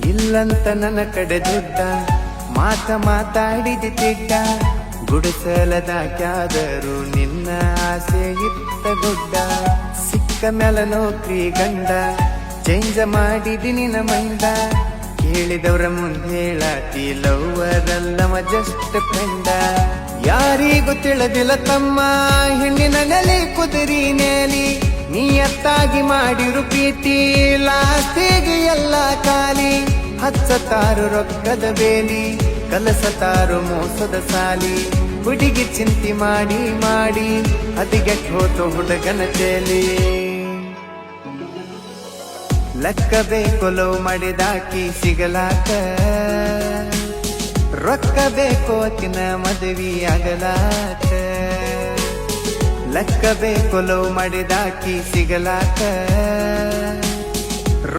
ಇಲ್ಲಂತ ನನ್ನ ಕಡೆ ದುಡ್ಡ ಮಾತಾಡಿದ ತಿಡ್ಡ ಗುಡಿಸಲದಾಕ್ಯಾದರೂ ನಿನ್ನ ಆಸೆ ಇತ್ತ ಗುಡ್ಡ ಸಿಕ್ಕ ಮೇಲ ನೌಕರಿ ಗಂಡ ಚೇಂಜ ಮಾಡಿದಿ ನಿನ್ನ ಮೈಂಡ ಕೇಳಿದವ್ರ ಮುಂದೆ ಹೇಳಾತಿ ಲವ್ವರಲ್ಲವ ಜಸ್ಟ್ ಫ್ರೆಂಡ ಯಾರಿಗೂ ತಿಳಿದಿಲ್ಲ ತಮ್ಮ ಹೆಣ್ಣಿನ ನೆಲೆ ಕುದುರಿ ನೇಲಿ ನೀಯತ್ತಾಗಿ ಮಾಡಿರು ಪ್ರೀತಿ ಲಾಸ್ಟಿಗೆ ಎಲ್ಲ ಖಾಲಿ ಹಚ್ಚತಾರು ರೊಕ್ಕದ ಬೇಲಿ ಕಲಸತಾರು ಮೋಸದ ಸಾಲಿ ಹುಡುಗಿ ಚಿಂತೆ ಮಾಡಿ ಅದಿಗೆಟ್ ಹೋತು ಹುಡುಗನ ತೇಲಿ ಲೆಕ್ಕ ಬೇಕು ಲವ್ ಮಾಡಿದಾಕಿ ಸಿಗಲಾಕ ರೊಕ್ಕ ಬೇಕು ಅಕಿನ ಮದುವೆ ಆಗಲಾಕ ಲೆಕ್ಕ ಬೇಕು ಲವ್ ಮಾಡಿದಾಕಿ ಸಿಗಲಾಕ